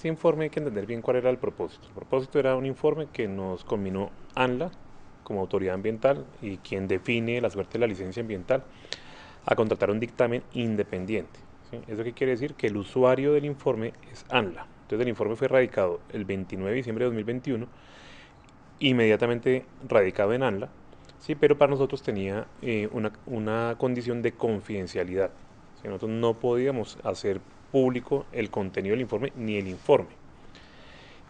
este informe hay que entender bien cuál era el propósito. El propósito era un informe que nos combinó ANLA como autoridad ambiental y quien define la suerte de la licencia ambiental a contratar un dictamen independiente. ¿Sí? ¿Eso qué quiere decir? Que el usuario del informe es ANLA. Entonces el informe fue radicado el 29 de diciembre de 2021, inmediatamente radicado en ANLA, ¿sí? Pero para nosotros tenía una condición de confidencialidad. ¿Sí? Nosotros no podíamos hacer público el contenido del informe ni el informe.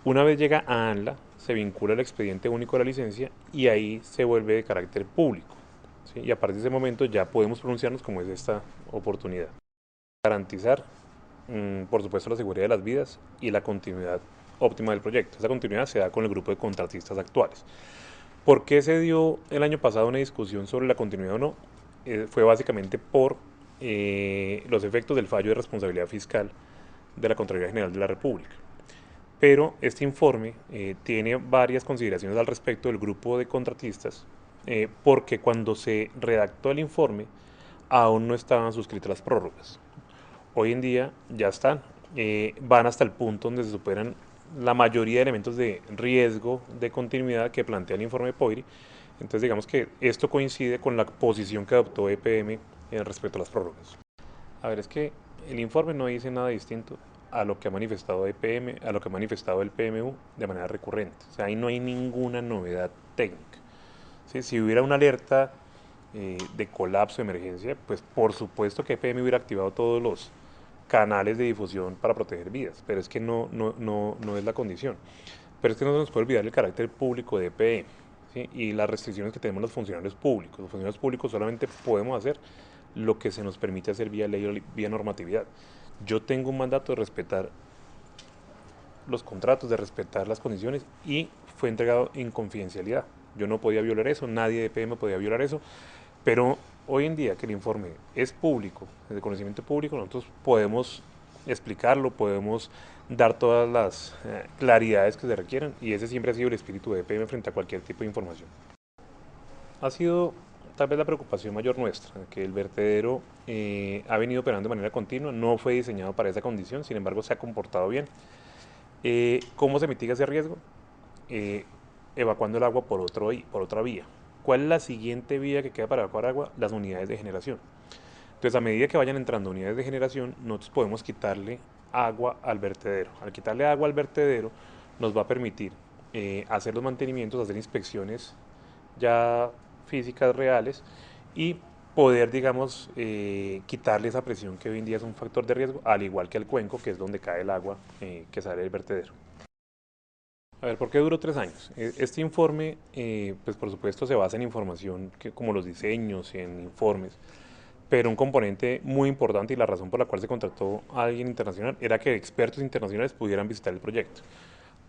Una vez llega a ANLA, se vincula el expediente único de la licencia y ahí se vuelve de carácter público. ¿Sí? Y a partir de ese momento ya podemos pronunciarnos como es esta oportunidad. Garantizar, por supuesto, la seguridad de las vidas y la continuidad óptima del proyecto. Esa continuidad se da con el grupo de contratistas actuales. ¿Por qué se dio el año pasado una discusión sobre la continuidad o no? Fue básicamente por los efectos del fallo de responsabilidad fiscal de la Contraloría General de la República. Pero este informe tiene varias consideraciones al respecto del grupo de contratistas, porque cuando se redactó el informe aún no estaban suscritas las prórrogas. Hoy en día ya están, van hasta el punto donde se superan la mayoría de elementos de riesgo de continuidad que plantea el informe de POIRI. Entonces digamos que esto coincide con la posición que adoptó EPM respecto a las prórrogas. A ver, es que el informe no dice nada distinto a lo que ha manifestado EPM, a lo que ha manifestado el PMU de manera recurrente. O sea, ahí no hay ninguna novedad técnica. ¿Sí? Si hubiera una alerta de colapso, de emergencia, pues por supuesto que EPM hubiera activado todos los canales de difusión para proteger vidas, pero es que no es la condición. Pero es que no se nos puede olvidar el carácter público de EPM, ¿sí? Y las restricciones que tenemos los funcionarios públicos. Los funcionarios públicos solamente podemos hacer lo que se nos permite hacer vía ley o vía normatividad. Yo tengo un mandato de respetar los contratos, de respetar las condiciones y fue entregado en confidencialidad. Yo no podía violar eso, nadie de EPM podía violar eso, pero hoy en día que el informe es público, es de conocimiento público, nosotros podemos explicarlo, podemos dar todas las claridades que se requieran y ese siempre ha sido el espíritu de EPM frente a cualquier tipo de información. Ha sido tal vez la preocupación mayor nuestra, que el vertedero ha venido operando de manera continua, no fue diseñado para esa condición, sin embargo se ha comportado bien. ¿Cómo se mitiga ese riesgo? Eh, Evacuando el agua por otra vía. ¿Cuál es la siguiente vía que queda para evacuar agua? Las unidades de generación. Entonces, a medida que vayan entrando unidades de generación, nosotros podemos quitarle agua al vertedero. Al quitarle agua al vertedero, nos va a permitir hacer los mantenimientos, hacer inspecciones ya físicas reales y poder, digamos, quitarle esa presión que hoy en día es un factor de riesgo, al igual que al cuenco, que es donde cae el agua que sale del vertedero. A ver, ¿por qué duró 3 años? Este informe, pues por supuesto, se basa en información que, como los diseños, en informes, pero un componente muy importante y la razón por la cual se contrató a alguien internacional era que expertos internacionales pudieran visitar el proyecto.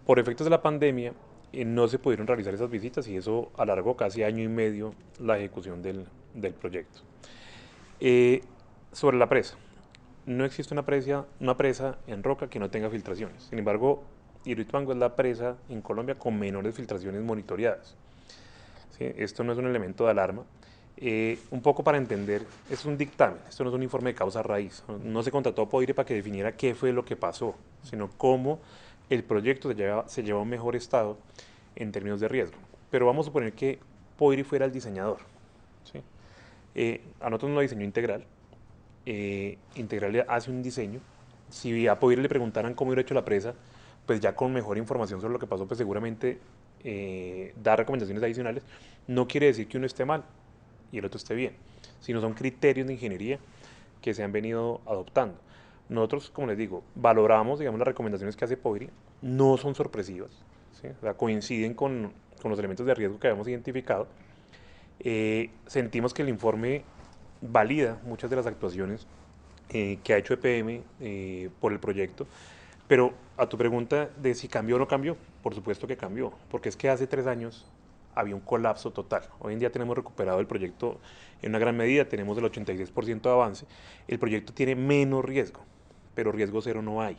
Por efectos de la pandemia, no se pudieron realizar esas visitas y eso alargó casi año y medio la ejecución del proyecto. Eh, Sobre la presa, no existe una presa en Roca que no tenga filtraciones. Sin embargo, Hidroituango es la presa en Colombia con menores filtraciones monitoreadas. ¿Sí? Esto no es un elemento de alarma. Un poco para entender, es un dictamen, esto no es un informe de causa raíz. No se contrató a Poire para que definiera qué fue lo que pasó, sino cómo el proyecto se lleva a un mejor estado en términos de riesgo. Pero vamos a suponer que Poire fuera el diseñador. ¿Sí? A nosotros no lo diseñó Integral. Integral hace un diseño. Si a Poire le preguntaran cómo hubiera hecho la presa, pues ya con mejor información sobre lo que pasó, pues seguramente da recomendaciones adicionales. No quiere decir que uno esté mal y el otro esté bien, sino son criterios de ingeniería que se han venido adoptando. Nosotros, como les digo, valoramos, digamos, las recomendaciones que hace Poiri, no son sorpresivas, ¿sí? O sea, coinciden con los elementos de riesgo que habíamos identificado. Sentimos que el informe valida muchas de las actuaciones que ha hecho EPM por el proyecto, pero a tu pregunta de si cambió o no cambió, por supuesto que cambió, porque es que hace 3 años había un colapso total. Hoy en día tenemos recuperado el proyecto en una gran medida, tenemos el 86% de avance. El proyecto tiene menos riesgo, pero riesgo cero no hay.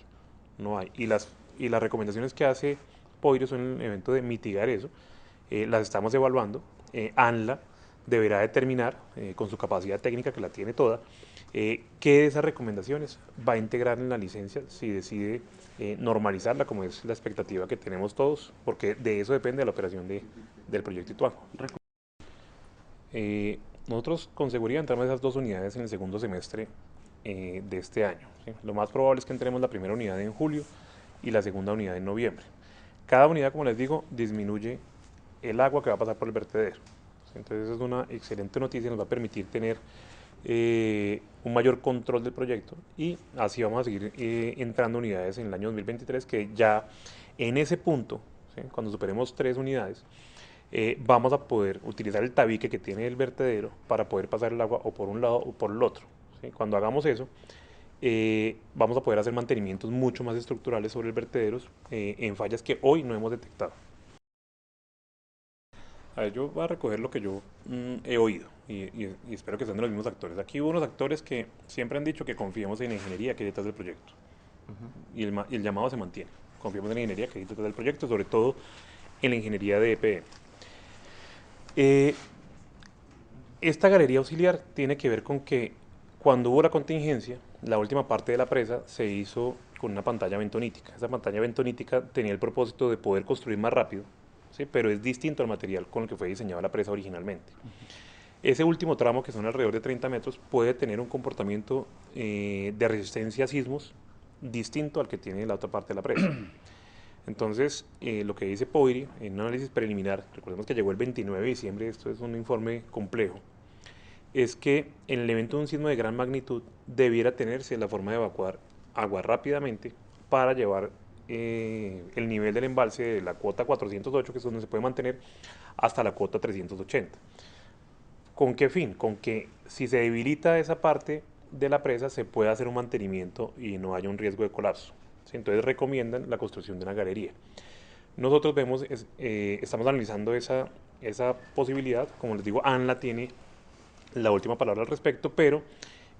No hay. Y las recomendaciones que hace Poiro son el evento de mitigar eso. Las estamos evaluando. ANLA deberá determinar, con su capacidad técnica que la tiene toda, qué de esas recomendaciones va a integrar en la licencia si decide normalizarla, como es la expectativa que tenemos todos, porque de eso depende la operación del proyecto Ituango. Nosotros con seguridad entramos esas 2 unidades en el segundo semestre de este año, ¿sí? Lo más probable es que entremos la primera unidad en julio y la segunda unidad en noviembre. Cada unidad, como les digo, disminuye el agua que va a pasar por el vertedero. Entonces es una excelente noticia, nos va a permitir tener un mayor control del proyecto y así vamos a seguir entrando unidades en el año 2023, que ya en ese punto, ¿sí? Cuando superemos 3 unidades, vamos a poder utilizar el tabique que tiene el vertedero para poder pasar el agua o por un lado o por el otro, ¿sí? Cuando hagamos eso, vamos a poder hacer mantenimientos mucho más estructurales sobre el vertedero en fallas que hoy no hemos detectado. A ver, yo voy a recoger lo que yo he oído y espero que sean de los mismos actores. Aquí hubo unos actores que siempre han dicho que confiemos en la ingeniería que hay detrás del proyecto. Y el llamado se mantiene. Confiemos en la ingeniería que hay detrás del proyecto, sobre todo en la ingeniería de EPM. Esta galería auxiliar tiene que ver con que cuando hubo la contingencia, la última parte de la presa se hizo con una pantalla bentonítica. Esa pantalla bentonítica tenía el propósito de poder construir más rápido, ¿sí? Pero es distinto al material con el que fue diseñada la presa originalmente. Ese último tramo, que son alrededor de 30 metros, puede tener un comportamiento de resistencia a sismos distinto al que tiene la otra parte de la presa. Entonces, lo que dice POIRI en un análisis preliminar, recordemos que llegó el 29 de diciembre, esto es un informe complejo, es que en el evento de un sismo de gran magnitud debiera tenerse la forma de evacuar agua rápidamente para llevar el nivel del embalse de la cuota 408, que es donde se puede mantener, hasta la cuota 380. ¿Con qué fin? Con que si se debilita esa parte de la presa se pueda hacer un mantenimiento y no haya un riesgo de colapso. ¿Sí? Entonces recomiendan la construcción de una galería. Nosotros estamos analizando esa posibilidad. Como les digo, ANLA tiene la última palabra al respecto, pero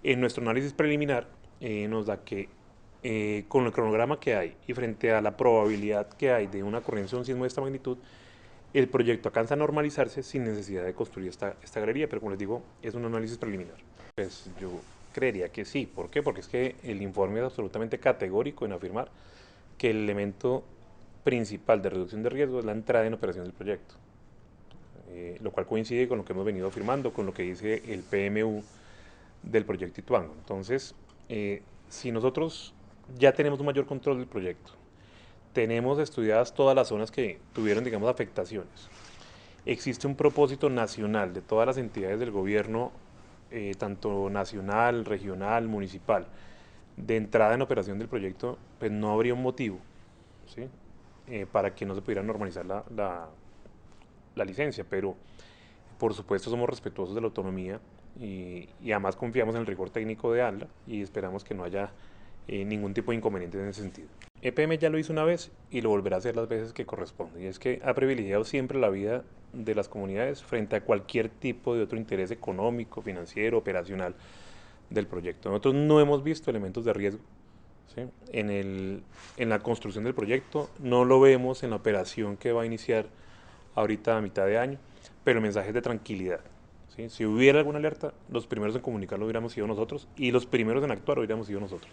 en nuestro análisis preliminar nos da que con el cronograma que hay y frente a la probabilidad que hay de una ocurrencia de un sismo de esta magnitud, el proyecto alcanza a normalizarse sin necesidad de construir esta galería, pero como les digo, es un análisis preliminar. Pues yo creería que sí. ¿Por qué? Porque es que el informe es absolutamente categórico en afirmar que el elemento principal de reducción de riesgo es la entrada en operación del proyecto, lo cual coincide con lo que hemos venido afirmando, con lo que dice el PMU del proyecto Ituango. Entonces, si nosotros ya tenemos un mayor control del proyecto, tenemos estudiadas todas las zonas que tuvieron, digamos, afectaciones, existe un propósito nacional de todas las entidades del gobierno, tanto nacional, regional, municipal, de entrada en operación del proyecto, pues no habría un motivo, ¿sí? Para que no se pudiera normalizar la licencia, pero por supuesto somos respetuosos de la autonomía y además confiamos en el rigor técnico de ANLA y esperamos que no haya ningún tipo de inconveniente en ese sentido. EPM ya lo hizo una vez y lo volverá a hacer las veces que corresponde, y es que ha privilegiado siempre la vida de las comunidades frente a cualquier tipo de otro interés económico, financiero, operacional del proyecto. Nosotros no hemos visto elementos de riesgo, ¿sí? En la construcción del proyecto, no lo vemos en la operación que va a iniciar ahorita a mitad de año, pero el mensaje es de tranquilidad, ¿sí? Si hubiera alguna alerta, los primeros en comunicarlo hubiéramos sido nosotros y los primeros en actuar hubiéramos sido nosotros.